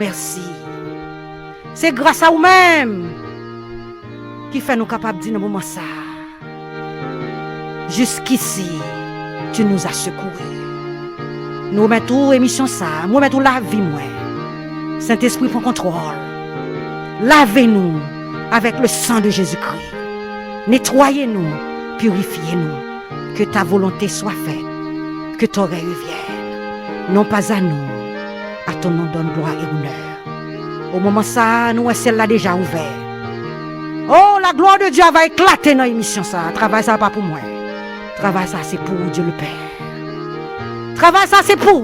Merci. C'est grâce à vous-même qui fait nous capables de dire dans moment ça. Jusqu'ici, tu nous as secourus. Nous mettons émission ça, nous mettons la vie moi. Saint-Esprit prend contrôle. Lavez-nous avec le sang de Jésus-Christ. Nettoyez-nous, purifiez-nous. Que ta volonté soit faite, que ton règne vienne. Non pas à nous, à ton nom donne gloire et honneur. Au moment ça, nous celle-là déjà ouvert. Oh, la gloire de Dieu va éclater dans l'émission ça. Travail ça pas pour moi. Travail ça c'est pour Dieu le Père. Travail ça c'est pour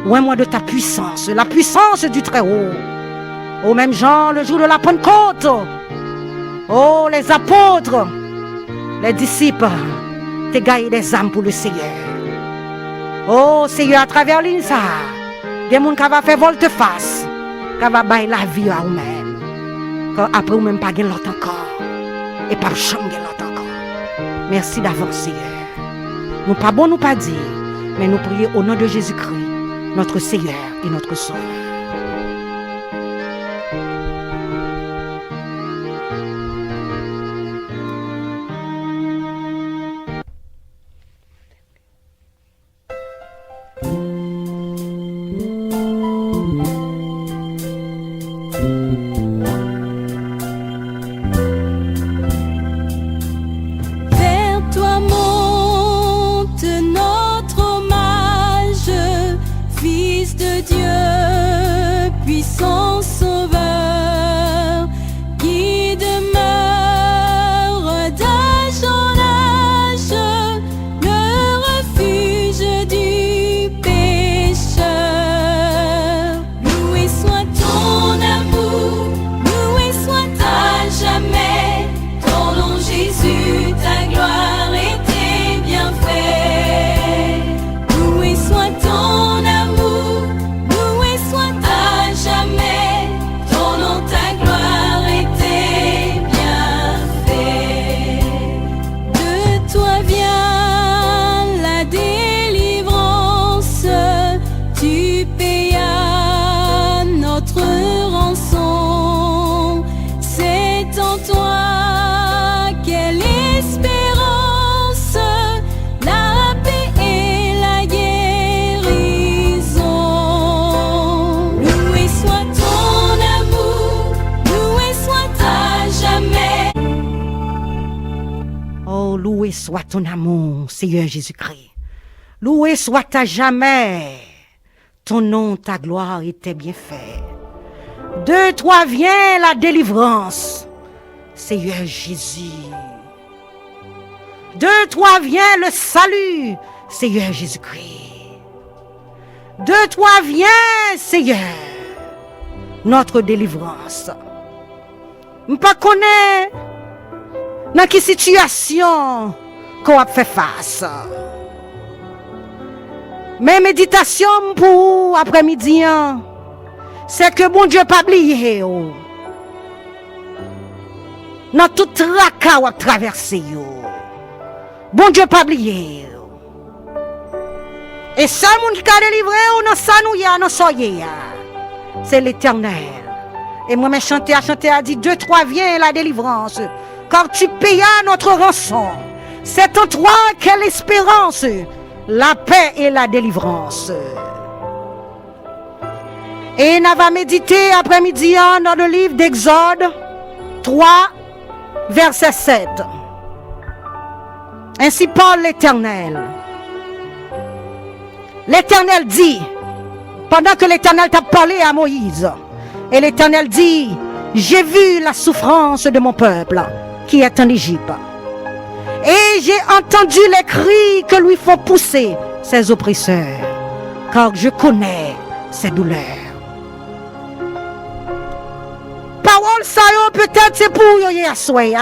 moi de ta puissance, la puissance du Très-Haut. Au même genre, le jour de la Pentecôte. Oh, les apôtres, les disciples, t'es gagné des âmes pour le Seigneur. Oh, Seigneur, à travers l'INSA, des gens qui vont faire volte-face, qui vont bailler la vie à eux-mêmes. Après, ou même pas gagner l'autre encore. Et pas chambre l'autre encore. Merci d'avance, Seigneur. Nous pas bon, nous pas dire, mais nous prions au nom de Jésus-Christ, notre Seigneur et notre Sauveur. Loué soit ton amour, Seigneur Jésus-Christ. Loué soit à jamais. Ton nom, ta gloire et tes bienfaits. De toi vient la délivrance, Seigneur Jésus. De toi vient le salut, Seigneur Jésus-Christ. De toi vient, Seigneur, notre délivrance. Je ne connais pas dans quelle situation qu'on a fait face. Mes méditations pour après-midi, c'est que bon Dieu pas oublié. Dans tout tracas qu'on a traversé. Bon Dieu pas oublié. Et ça, mon qui a délivré, dans ça nous y a, dans soyez. C'est l'Éternel. Et moi, je chanter a dit, 2, 3 viens la délivrance. Car tu payas notre rançon. C'est en toi quelle espérance, la paix et la délivrance. Et on va méditer après-midi dans le livre d'Exode 3, verset 7. Ainsi parle l'Éternel. L'Éternel dit, pendant que l'Éternel t'a parlé à Moïse, et l'Éternel dit, j'ai vu la souffrance de mon peuple qui est en Égypte. Et j'ai entendu les cris que lui font pousser ses oppresseurs, car je connais ses douleurs. Parole ça peut-être c'est pour y assoyer.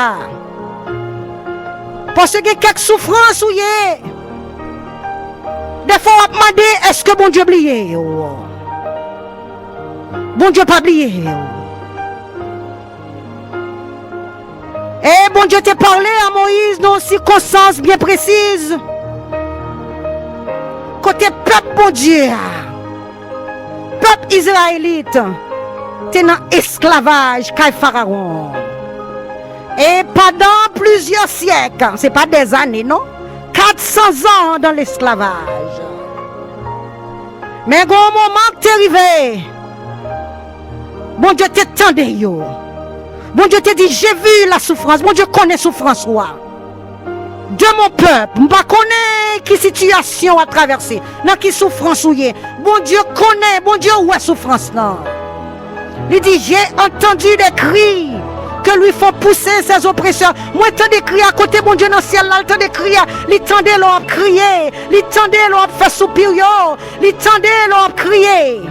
Parce que quelques souffrances ou y des fois on demander est-ce que bon Dieu oublié? Bon Dieu pas oublié. Et bon Dieu t'a parlé à Moïse dans circonstances bien précises. Côté peuple, bon Dieu. peuple israélite était dans esclavage qu'à Pharaon. Et pendant plusieurs siècles, c'est pas des années, non? 400 ans dans l'esclavage. Mais au moment que tu es arrivé, bon Dieu t'attendait, yo. Bon Dieu te dit, j'ai vu la souffrance. Bon Dieu connaît la souffrance, de mon peuple. Je ne connais pas quelle situation à traverser. Dans quelle souffrance ou y est. Bon Dieu connaît. Bon Dieu où est souffrance là. Il dit, j'ai entendu des cris que lui font pousser ses oppresseurs. Moi, j'entends des cris à côté, mon Dieu, dans le ciel, là, j'entends des cris, il tendait l'on crier, il tendait l'on faire soupir, il tendait l'on crier.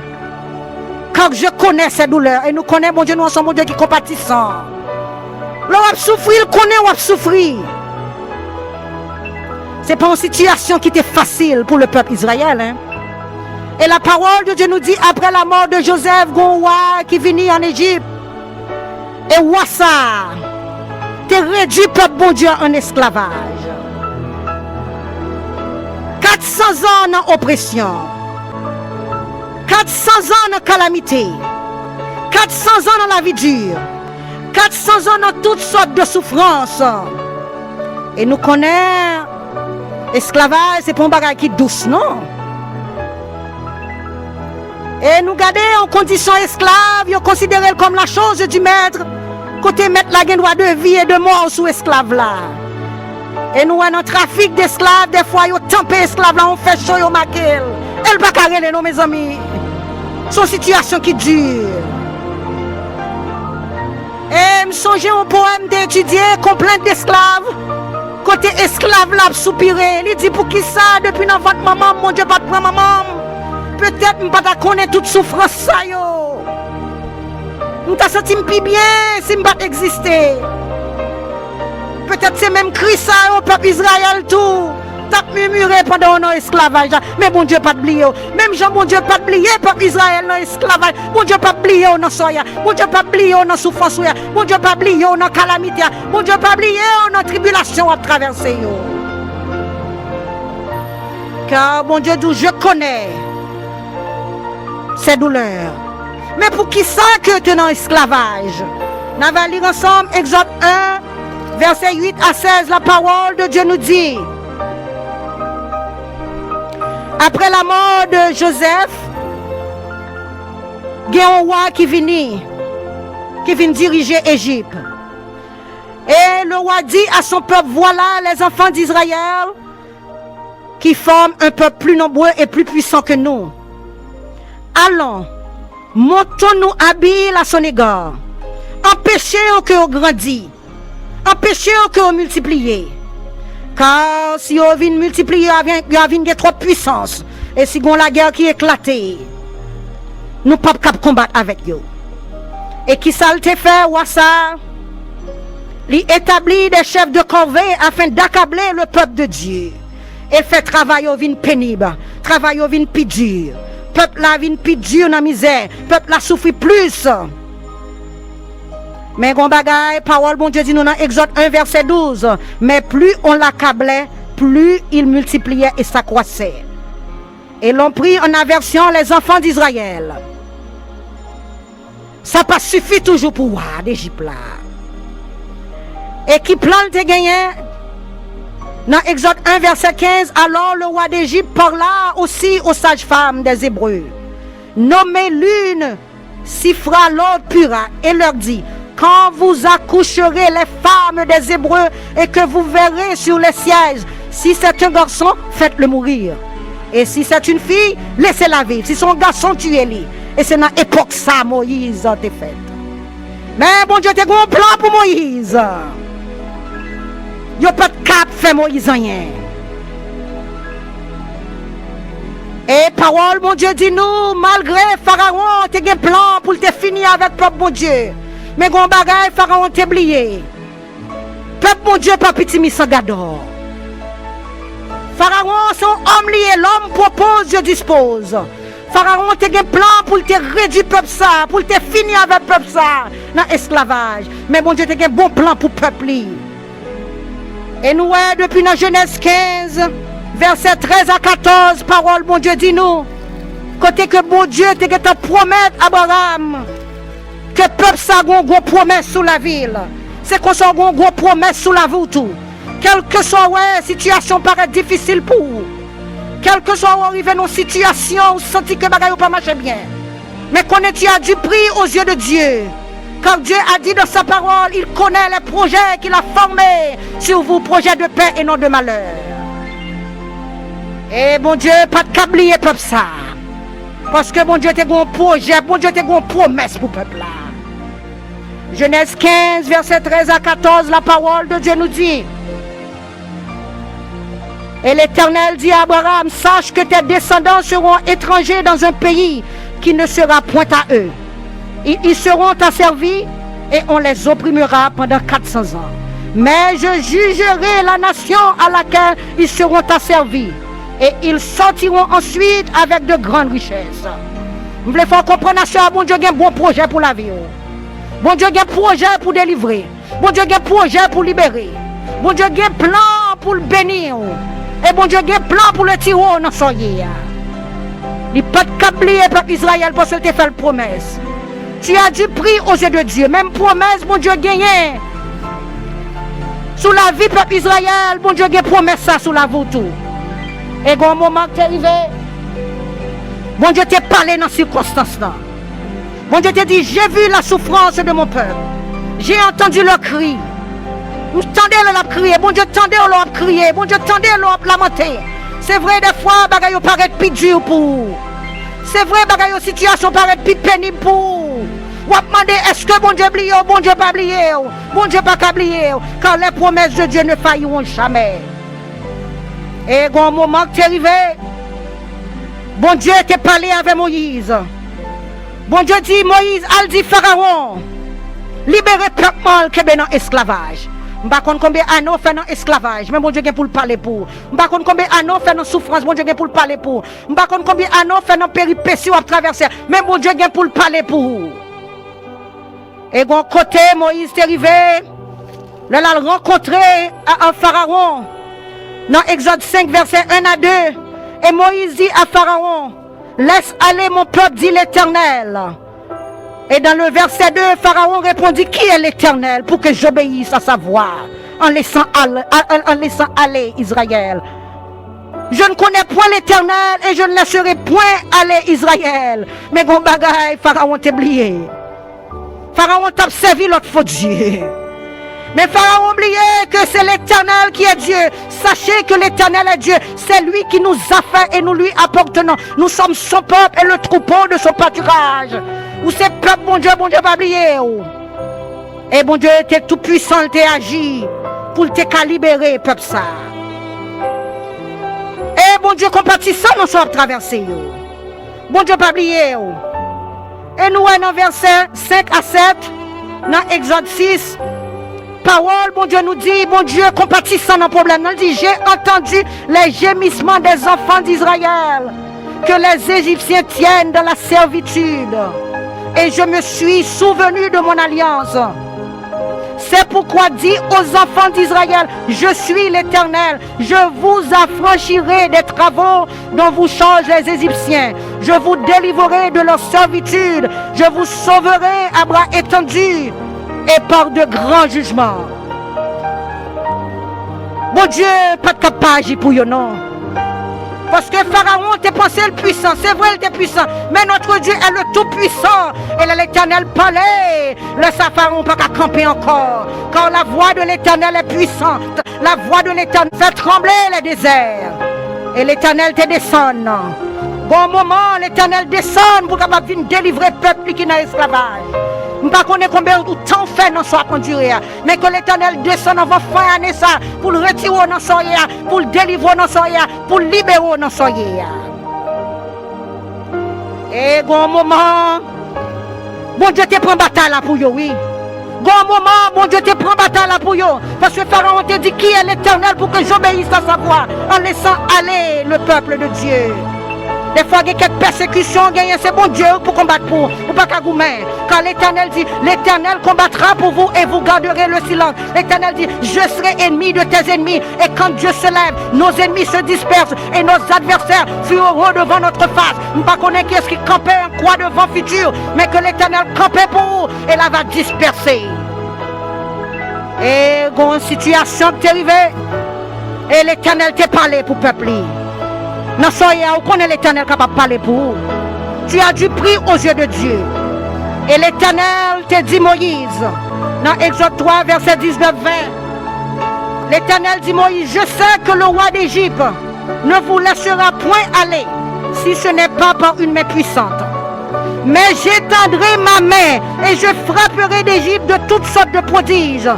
Car je connais ces douleurs, et nous connaissons, mon Dieu, nous sommes, mon Dieu, qui compatissant. L'on a souffert, il connaît, on a souffert. Ce n'est pas une situation qui était facile pour le peuple israélien. Hein? Et la parole de Dieu nous dit, après la mort de Joseph, Gonwa, qui venait en Égypte, et Wassa, t'es réduit peuple bon Dieu en esclavage. 400 ans en oppression. 400 ans en calamité. 400 ans dans la vie dure. 400 ans dans toutes sortes de souffrances. Et nous connaissons, esclavage, c'est pas un bagage qui est douce, non? Et nous garder en condition esclave, ils considèrent comme la chose du maître. Côté maître, la droit de vie et de mort sous esclave là. Et nous avons un trafic d'esclaves, des fois, ils tempé esclaves là, on fait chaud, ils maquillent. Elle va carrer non, mes amis. C'est une situation qui dure. Et me songeais un poème d'étudier, complainte d'esclaves. Côté esclave là, soupirer. Il dit pour qui ça, depuis dans votre maman, mon Dieu, pas de prendre maman. Peut-être que je ne pas connaître toute souffrance ça yo. Je ne senti plus bien si je ne pas exister. Peut-être c'est même cri ça au peuple Israël tout. T'as murmuré pendant un esclavage. Mais bon Dieu pas oublié. Même Jean bon Dieu pas oublié peuple Israël dans esclavage. Bon Dieu pas oublié dans soya. Bon Dieu pas oublié dans souffrance. Bon Dieu pas oublié dans calamité. Bon Dieu pas oublié dans tribulation à traverser yo. Car bon Dieu dit je connais ces douleurs. Mais pour qui ça que tu es dans l'esclavage? Nous allons lire ensemble Exode 1, verset 8 à 16. La parole de Dieu nous dit, après la mort de Joseph, il y a un roi qui vient diriger Égypte. Et le roi dit à son peuple, voilà les enfants d'Israël qui forment un peuple plus nombreux et plus puissant que nous. Allons, montons-nous habiles à son égard. Empêchez-nous que vous grandissez. Empêchez-nous que vous multipliez. Car si vous venez multiplier, il y a trop de puissance. Et si vous avez la guerre qui éclate, nous ne pouvons pas combattre avec vous. Et qui ça le fait, ou ça? Il établit des chefs de corvée afin d'accabler le peuple de Dieu. Et fait travail au vin pénible, travail au vin plus dur. Peuple la vie plus dur dans la misère. Peuple la souffre plus. Mais gon bagay, parole bon Dieu dit nous dans Exode 1 verset 12. Mais plus on l'accablait, plus il multipliait et s'accroissait. Et l'on prit en aversion les enfants d'Israël. Ça pas suffit toujours pour voir d'Égypte là. Et qui plante et gagné. Dans Exode 1 verset 15, alors le roi d'Égypte parla aussi aux sages-femmes des Hébreux. Nommez l'une Sifra, l'autre Pura, et leur dit, quand vous accoucherez les femmes des Hébreux et que vous verrez sur les sièges, si c'est un garçon, faites-le mourir. Et si c'est une fille, laissez-la vivre. Si c'est un garçon, tuez-le. Et c'est dans l'époque ça, Moïse a été fait. Mais bon Dieu, tu as un plan pour Moïse. Il n'y a pas de cap fait Moïse rien. Et parole, mon Dieu, dit nous, malgré Pharaon, tu as un plan pour te finir avec peuple, mon Dieu. Mais quand bagaille, Pharaon t'a oublié. Peuple, mon Dieu, pas petit misangador. Pharaon, son homme lié, l'homme propose, Dieu dispose. Pharaon, tu as un plan pour te réduire peuple ça, pour te finir avec peuple ça, dans l'esclavage. Mais mon Dieu, tu as un bon plan pour peuple. Et nous, depuis dans Genèse 15, verset 13 à 14, parole, mon Dieu, dit nous. Côté que bon Dieu te promet Abraham que le peuple ça a une grosse promesse sous la ville. C'est qu'on a une grosse promesse sous la ville tout. Quelle que soit la situation paraît difficile pour vous. Quelle que soit arrivé dans une situation où vous sentez que les choses ne pas marcher bien. Mais connais-tu a du prix aux yeux de Dieu. Car Dieu a dit dans sa parole, il connaît les projets qu'il a formés sur vous, projets de paix et non de malheur. Et bon Dieu, pas de câblier peuple ça. Parce que bon Dieu te un projet, bon Dieu te une promesse pour le peuple là. Genèse 15, verset 13 à 14, la parole de Dieu nous dit. Et l'Éternel dit à Abraham, sache que tes descendants seront étrangers dans un pays qui ne sera point à eux. Ils seront asservis et on les opprimera pendant 400 ans. Mais je jugerai la nation à laquelle ils seront asservis. Et ils sortiront ensuite avec de grandes richesses. Vous voulez faire comprendre, nation, bon Dieu a un bon projet pour la vie. Bon Dieu a un projet pour délivrer. Bon Dieu a un projet pour libérer. Bon Dieu a un plan pour le bénir. Et bon Dieu a un plan pour le tirer dans son lit. Il n'y a pas de câblier peuple Israël parce qu'il t'a fait la promesse. Tu as du prix aux yeux de Dieu. Même promesse, bon Dieu a gagné. Sous la vie peuple Israël, bon Dieu a promesse ça sous la vie tout. Et quand un moment qui est arrivé, bon Dieu t'a parlé dans ces circonstances-là. Bon Dieu t'a dit, j'ai vu la souffrance de mon peuple. J'ai entendu leur cri. Vous tendez leur crier. Bon Dieu tendez leur crier. Bon Dieu tendez leur lamenter. C'est vrai des fois, bagaille paraît plus dur pour vous. C'est vrai, bagaille situation paraît plus pénible pour vous. Vous demandez, est-ce que bon Dieu oublié ou bon Dieu pas oublié? Bon Dieu pas oublié. Car les promesses de Dieu ne failliront jamais. Et quand un moment qui est arrivé, bon Dieu t'a parlé avec Moïse. Bon Dieu dit, Moïse, al dit Pharaon, libérez le peuple qui est dans l'esclavage. Je ne sais pas combien d'années fait dans l'esclavage, mais bon Dieu pour le parler pour. Je ne sais pas combien d'années fait dans souffrance, bon Dieu pour le parler pour. Je ne sais pas combien d'années fait dans péripéties à traverser, mais bon Dieu pour le parler pour. Et quand côté Moïse est arrivé, là il a rencontré un Pharaon. Dans Exode 5, verset 1 à 2, et Moïse dit à Pharaon, laisse aller mon peuple, dit l'Éternel. Et dans le verset 2, Pharaon répondit, qui est l'Éternel pour que j'obéisse à sa voix en laissant aller Israël. Je ne connais point l'Éternel et je ne laisserai point aller Israël. Mais bon bagaille, Pharaon t'a oublié. Pharaon t'a servi l'autre faux Dieu. Mais Pharaon oublié que c'est l'Éternel qui est Dieu. Sachez que l'Éternel est Dieu. C'est lui qui nous a fait et nous lui appartenons. Nous sommes son peuple et le troupeau de son pâturage. Ou c'est peuple, bon Dieu pas oublié. Et bon Dieu était tout puissant, il t'a agi pour te libérer, peuple ça. Et bon Dieu compatissant nous sommes traversés. Bon Dieu pas oublié. Et nous, dans verset 5 à 7, dans Exode 6, parole, bon Dieu nous dit, bon Dieu compatissant dans le problème. Il dit, j'ai entendu les gémissements des enfants d'Israël, que les Égyptiens tiennent dans la servitude. Et je me suis souvenu de mon alliance. C'est pourquoi dit aux enfants d'Israël, je suis l'Éternel, je vous affranchirai des travaux dont vous changent les Égyptiens. Je vous délivrerai de leur servitude, je vous sauverai à bras étendus et par de grands jugements. Mon Dieu, pas de capacité pour eux, non. Parce que Pharaon t'es pensé le puissant, c'est vrai il était puissant, mais notre Dieu est le tout puissant. Et l'Éternel parlait, le Pharaon pas qu'à camper encore, car la voix de l'Éternel est puissante, la voix de l'Éternel fait trembler les déserts. Et l'Éternel te descend. Bon moment, l'Éternel descend pour capable venir délivrer le peuple qui est dans l'esclavage. Je ne sais pas combien de temps fait dans soit conduire, mais que l'Éternel descend avant fin année ça, pour le retirer dans son yéa, pour le délivrer dans son yéa, pour le libérer dans son yéa. Et bon moment, bon Dieu te prend bataille là pour eux, oui. Bon moment, bon Dieu te prend bataille là pour eux. Parce que Pharaon te dit qui est l'Éternel pour que j'obéisse à sa voix, en laissant aller le peuple de Dieu. Des fois, il y a quelques persécutions, c'est bon Dieu pour combattre pour, ou pas qu'à vous mettre. Quand l'Éternel dit, l'Éternel combattra pour vous et vous garderez le silence. L'Éternel dit, je serai ennemi de tes ennemis. Et quand Dieu se lève, nos ennemis se dispersent et nos adversaires fuient heureux devant notre face. Nous ne connaissons pas qui est-ce qui campait un croix devant futur, mais que l'Éternel campait pour vous et la va disperser. Et quand une situation qui est arrivée, et l'Éternel t'a parlé pour le peuple. Non, soyez, on connaît l'Éternel capable de parler pour vous. Tu as du prix aux yeux de Dieu. Et l'Éternel t'a dit Moïse, dans Exode 3, verset 19-20, l'Éternel dit Moïse, je sais que le roi d'Égypte ne vous laissera point aller si ce n'est pas par une main puissante. Mais j'étendrai ma main et je frapperai d'Égypte de toutes sortes de prodiges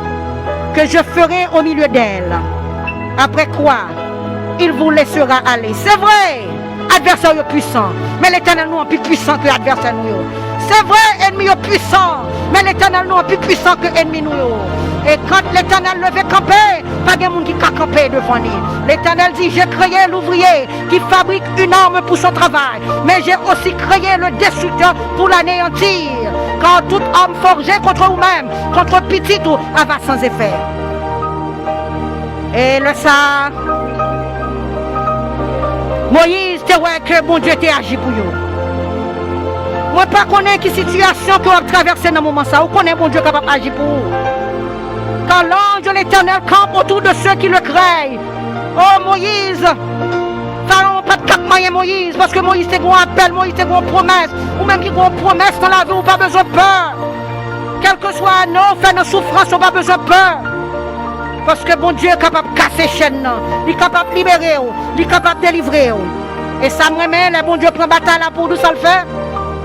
que je ferai au milieu d'elle. Après quoi, il vous laissera aller. C'est vrai, adversaire est puissant, mais l'Éternel nous est plus puissant que l'adversaire nous. C'est vrai, ennemi est puissant, mais l'Éternel nous est plus puissant que l'ennemi nous. Et quand l'Éternel levait camper, pas de monde qui a campé devant lui. L'Éternel dit, j'ai créé l'ouvrier qui fabrique une arme pour son travail, mais j'ai aussi créé le destructeur pour l'anéantir. Quand toute arme forgée contre vous-même, contre petit ou, elle va sans effet. Et le ça, Moïse, tu vois que bon Dieu t'a agi pour vous. Moi, pas connaître quelle situation que vous avez traversée dans ce moment ça. Vous connaissez bon Dieu capable d'agir pour vous. Quand l'ange de l'Éternel campe autour de ceux qui le craignent. Oh Moïse, Pharaon pas de cap moyen Moïse, parce que Moïse c'est un appel, Moïse c'est une promesse. Ou même qui a une promesse dans la vie, ou pas besoin de peur. Quel que soit nos faits, nos souffrances, ou pas besoin de peur. Parce que bon Dieu est capable de casser les chaînes, il est capable de libérer, il est capable de délivrer. Et ça me remet, le bon Dieu prend bataille là pour nous, ça le fait.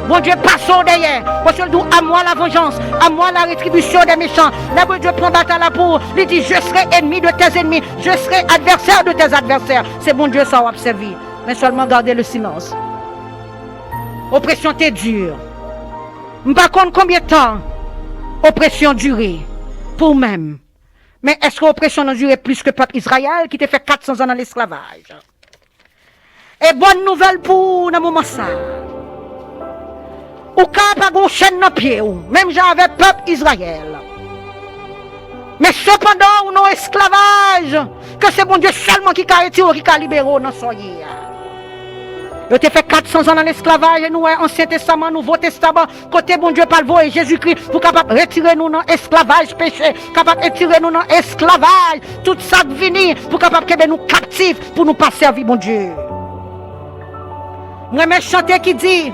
Bon Dieu passe au derrière. Parce que dit à moi la vengeance, à moi la rétribution des méchants. Là, bon Dieu prend bataille là pour. Il dit, je serai ennemi de tes ennemis, je serai adversaire de tes adversaires. C'est bon Dieu ça va servir. Mais seulement garder le silence. Oppression t'est dure. Je ne sais pas combien de temps oppression durée pour même. Mais est-ce que l'oppression a duré plus que le peuple Israël qui t'a fait 400 ans dans l'esclavage? Et bonne nouvelle pour le moment ça. Ou quand pas de chaîne dans pied, même j'avais peuple Israël. Mais cependant, on a esclavage, que c'est bon Dieu seulement qui a retiré, qui a libéré dans son yé. Il a fait 400 ans dans l'esclavage, et nous, Ancien Testament, Nouveau Testament, côté bon Dieu par le Jésus-Christ, pour capable retirer nous dans l'esclavage péché, capable de retirer nous dans l'esclavage, tout ça venir, pour capable de nous captifs, pour nous passer à vie, bon Dieu. Moi, je chanter qui dit,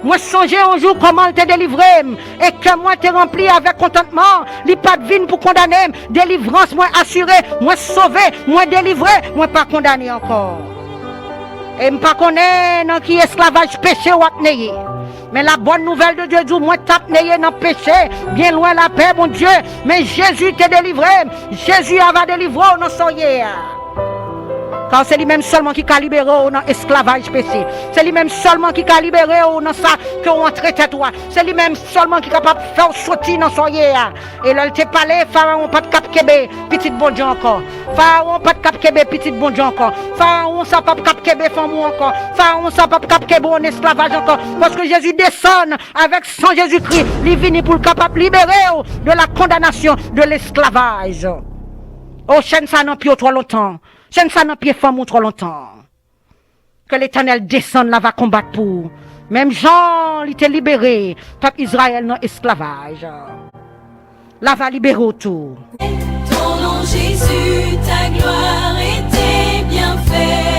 moi, songer un jour comment te délivrer et que moi te rempli avec contentement. Il pas de vine pour condamner. Délivrance, moi assuré, moi sauvé, moi délivré, moi pas condamné encore. Et je ne connais pas qui esclavage péché ou atnéé. Mais la bonne nouvelle de Dieu dit, moi tape néé dans le péché, bien loin la paix, mon Dieu. Mais Jésus t'a délivré. Jésus va délivrer dans son yé. Car c'est lui-même seulement qui a libéré dans l'esclavage péché. C'est lui-même seulement qui a libéré dans ça que on traite toi. C'est lui-même seulement qui est capable de faire sortir dans son yé. Et là, il t'a parlé, Pharaon pas de cap kébé, petit bon Dieu encore. Pharaon pas de cap kébé, petit bon Dieu encore. Pharaon ça pas de cap kébé, femme encore. Pharaon ça pas de cap kébé en esclavage encore. Parce que Jésus descend avec son Jésus-Christ. Il vient pour le capable libérer de la condamnation de l'esclavage. Oh, chaîne ça n'a plus trop longtemps. Chaîne ça n'a plus femme trop longtemps. Que l'Éternel descende là va combattre pour. Même Jean, il était libéré. Peuple Israël dans esclavage. Là va libérer autour. Ton nom Jésus, ta gloire et tes bienfaits.